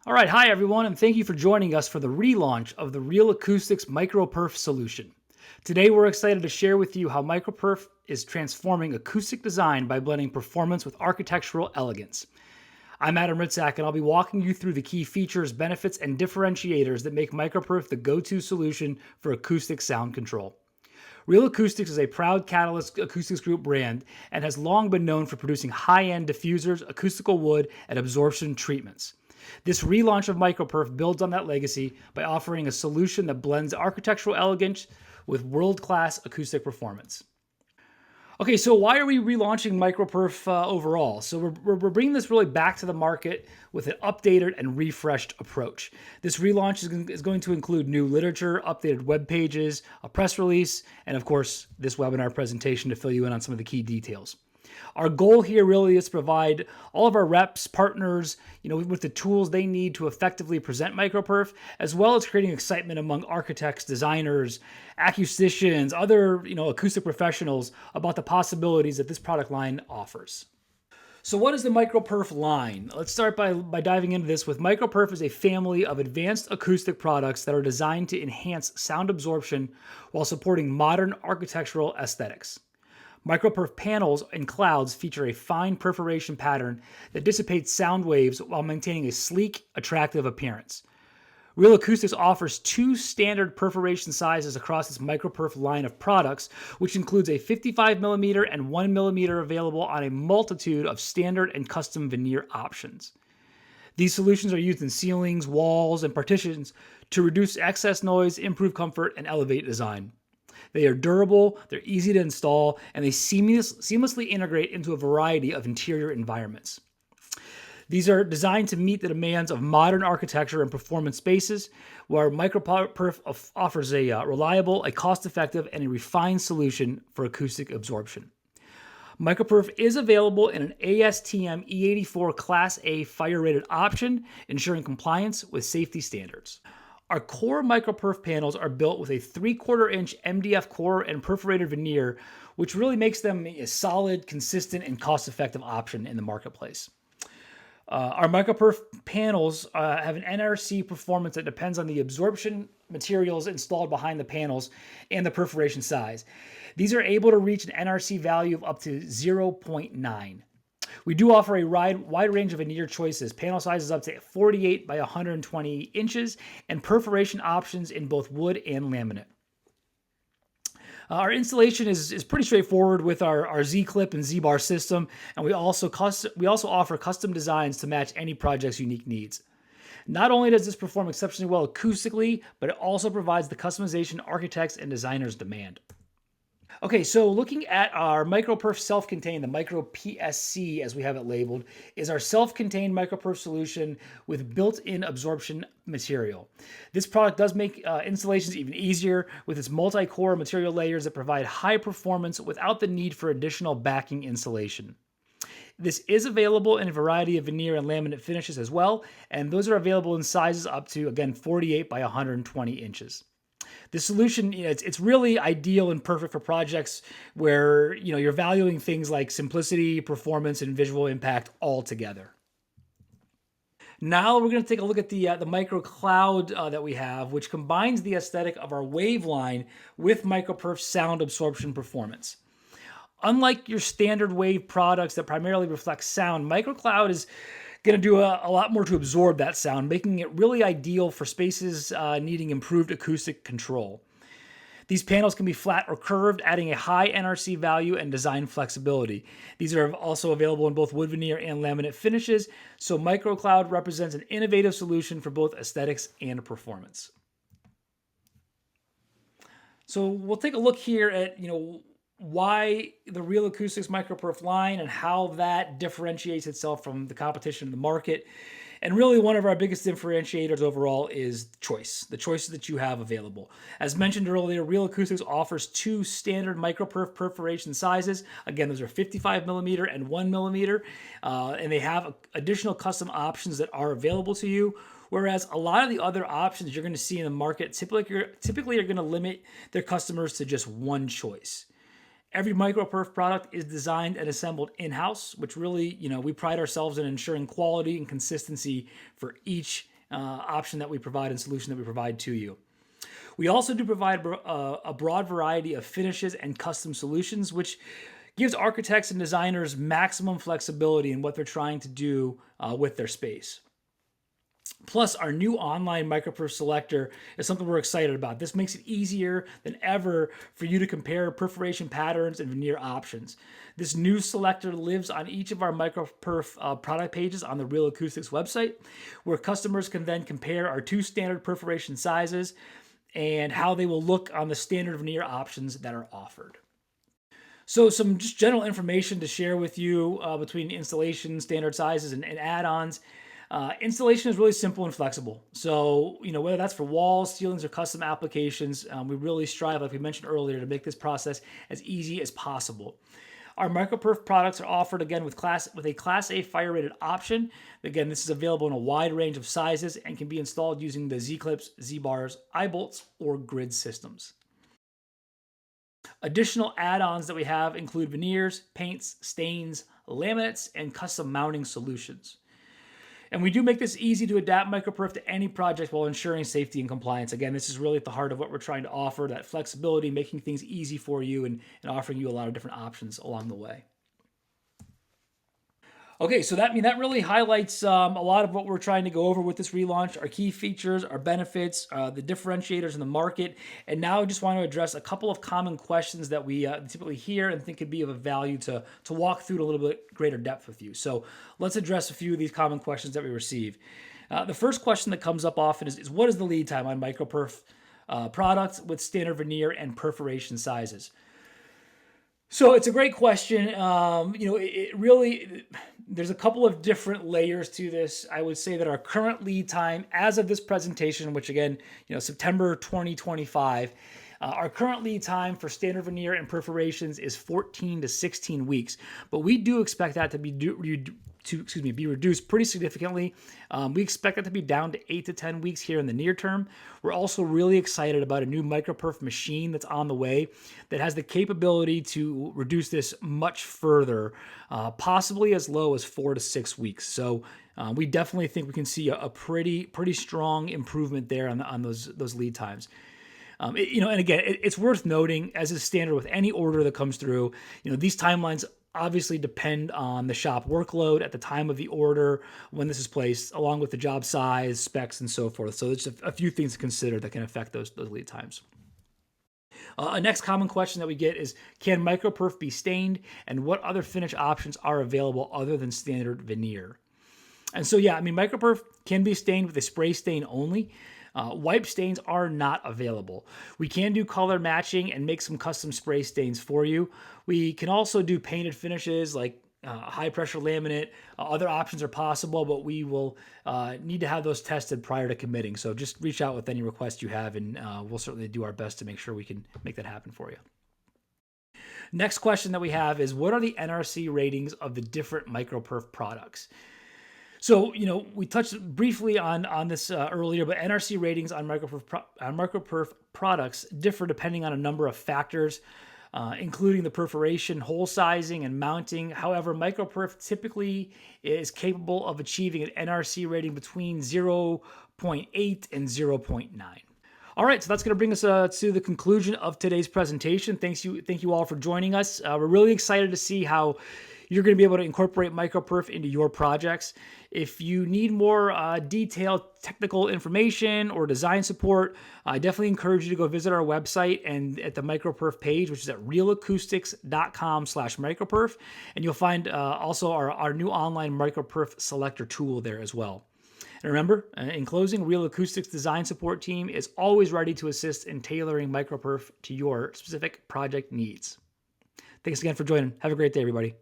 All right, hi everyone, and thank you for joining us for the relaunch of the RealAcoustix MicroPerf solution. Today we're excited to share with you how MicroPerf is transforming acoustic design by blending performance with architectural elegance. I'm Adam Ritzak, and I'll be walking you through the key features, benefits, and differentiators that make MicroPerf the go-to solution for acoustic sound control. RealAcoustix is a proud Catalyst Acoustics Group brand and has long been known for producing high-end diffusers, acoustical wood, and absorption treatments. This relaunch of MicroPerf builds on that legacy by offering a solution that blends architectural elegance with world-class acoustic performance. Okay, so why are we relaunching MicroPerf overall? So we're bringing this really back to the market with an updated and refreshed approach. This relaunch is going to include new literature, updated web pages, a press release, and of course, this webinar presentation to fill you in on some of the key details. Our goal here really is to provide all of our reps, partners, with the tools they need to effectively present MicroPerf, as well as creating excitement among architects, designers, acousticians, other, acoustic professionals about the possibilities that this product line offers. So what is the MicroPerf line? Let's start by diving into this with MicroPerf is a family of advanced acoustic products that are designed to enhance sound absorption while supporting modern architectural aesthetics. MicroPerf panels and clouds feature a fine perforation pattern that dissipates sound waves while maintaining a sleek, attractive appearance. RealAcoustix offers two standard perforation sizes across its MicroPerf line of products, which includes a 55mm and 1mm available on a multitude of standard and custom veneer options. These solutions are used in ceilings, walls, and partitions to reduce excess noise, improve comfort, and elevate design. They are durable, they're easy to install, and they seamlessly integrate into a variety of interior environments. These are designed to meet the demands of modern architecture and performance spaces, where MicroPerf offers a reliable, a cost-effective, and a refined solution for acoustic absorption. MicroPerf is available in an ASTM E84 Class A fire-rated option, ensuring compliance with safety standards. Our core MicroPerf panels are built with a 3/4-inch MDF core and perforated veneer, which really makes them a solid, consistent, and cost-effective option in the marketplace. Our MicroPerf panels have an NRC performance that depends on the absorption materials installed behind the panels and the perforation size. These are able to reach an NRC value of up to 0.9. We do offer a wide range of veneer choices, panel sizes up to 48 by 120 inches, and perforation options in both wood and laminate. Our installation is pretty straightforward with our Z-clip and Z-bar system, and we also offer custom designs to match any project's unique needs. Not only does this perform exceptionally well acoustically, but it also provides the customization architects and designers demand. Okay, so looking at our MicroPerf self-contained, the Micro PSC as we have it labeled, is our self-contained MicroPerf solution with built-in absorption material. This product does make installations even easier with its multi-core material layers that provide high performance without the need for additional backing insulation. This is available in a variety of veneer and laminate finishes as well, and those are available in sizes up to, again, 48 by 120 inches. This solution, it's really ideal and perfect for projects where you're valuing things like simplicity, performance, and visual impact all together. Now we're going to take a look at the micro cloud that we have, which combines the aesthetic of our wave line with MicroPerf's sound absorption performance. Unlike your standard wave products that primarily reflect sound, MicroCloud is going to do a lot more to absorb that sound, making it really ideal for spaces needing improved acoustic control. These panels can be flat or curved, adding a high NRC value and design flexibility. These are also available in both wood veneer and laminate finishes, so MicroCloud represents an innovative solution for both aesthetics and performance. So we'll take a look here at why the RealAcoustix MicroPerf line and how that differentiates itself from the competition in the market. And really one of our biggest differentiators overall is choice, the choices that you have available. As mentioned earlier, RealAcoustix offers two standard MicroPerf perforation sizes. Again, those are 55mm and 1mm, and they have additional custom options that are available to you. Whereas a lot of the other options you're going to see in the market typically are going to limit their customers to just one choice. Every MicroPerf product is designed and assembled in-house, which really, we pride ourselves in ensuring quality and consistency for each option that we provide and solution that we provide to you. We also do provide a broad variety of finishes and custom solutions, which gives architects and designers maximum flexibility in what they're trying to do with their space. Plus, our new online MicroPerf selector is something we're excited about. This makes it easier than ever for you to compare perforation patterns and veneer options. This new selector lives on each of our MicroPerf product pages on the RealAcoustix website, where customers can then compare our two standard perforation sizes and how they will look on the standard veneer options that are offered. So some just general information to share with you between installation, standard sizes, and add-ons. Installation is really simple and flexible. So, whether that's for walls, ceilings, or custom applications, we really strive, like we mentioned earlier, to make this process as easy as possible. Our MicroPerf products are offered again with a Class A fire rated option. Again, this is available in a wide range of sizes and can be installed using the Z-clips, Z-bars, I-bolts, or grid systems. Additional add-ons that we have include veneers, paints, stains, laminates, and custom mounting solutions. And we do make this easy to adapt MicroPerf to any project while ensuring safety and compliance. Again, this is really at the heart of what we're trying to offer, that flexibility, making things easy for you and offering you a lot of different options along the way. Okay, so that really highlights a lot of what we're trying to go over with this relaunch, our key features, our benefits, the differentiators in the market, and now I just want to address a couple of common questions that we typically hear and think could be of a value to walk through in a little bit greater depth with you. So let's address a few of these common questions that we receive. The first question that comes up often is what is the lead time on MicroPerf products with standard veneer and perforation sizes? So it's a great question. It really, there's a couple of different layers to this. I would say that our current lead time as of this presentation, which again, September 2025, our current lead time for standard veneer and perforations is 14 to 16 weeks, but we do expect that to be reduced pretty significantly. We expect that to be down to 8 to 10 weeks here in the near term. We're also really excited about a new MicroPerf machine that's on the way that has the capability to reduce this much further, possibly as low as 4 to 6 weeks. So we definitely think we can see a pretty strong improvement there on those lead times. And again, it's worth noting, as is standard with any order that comes through, these timelines obviously depend on the shop workload at the time of the order, when this is placed, along with the job size, specs, and so forth. So there's a few things to consider that can affect those lead times. A next common question that we get is, can MicroPerf be stained, and what other finish options are available other than standard veneer? And so, MicroPerf can be stained with a spray stain only. Wipe stains are not available. We can do color matching and make some custom spray stains for you. We can also do painted finishes like high pressure laminate. Other options are possible, but we will need to have those tested prior to committing. So just reach out with any requests you have, and we'll certainly do our best to make sure we can make that happen for you. Next question that we have is, what are the NRC ratings of the different MicroPerf products? So, we touched briefly on this earlier, but NRC ratings on MicroPerf products differ depending on a number of factors, including the perforation, hole sizing, and mounting. However, MicroPerf typically is capable of achieving an NRC rating between 0.8 and 0.9. All right, so that's going to bring us to the conclusion of today's presentation. Thank you all for joining us. We're really excited to see how you're going to be able to incorporate MicroPerf into your projects. If you need more detailed technical information or design support, I definitely encourage you to go visit our website and at the MicroPerf page, which is at realacoustics.com/MicroPerf. And you'll find also our new online MicroPerf selector tool there as well. And remember, in closing, RealAcoustix design support team is always ready to assist in tailoring MicroPerf to your specific project needs. Thanks again for joining. Have a great day, everybody.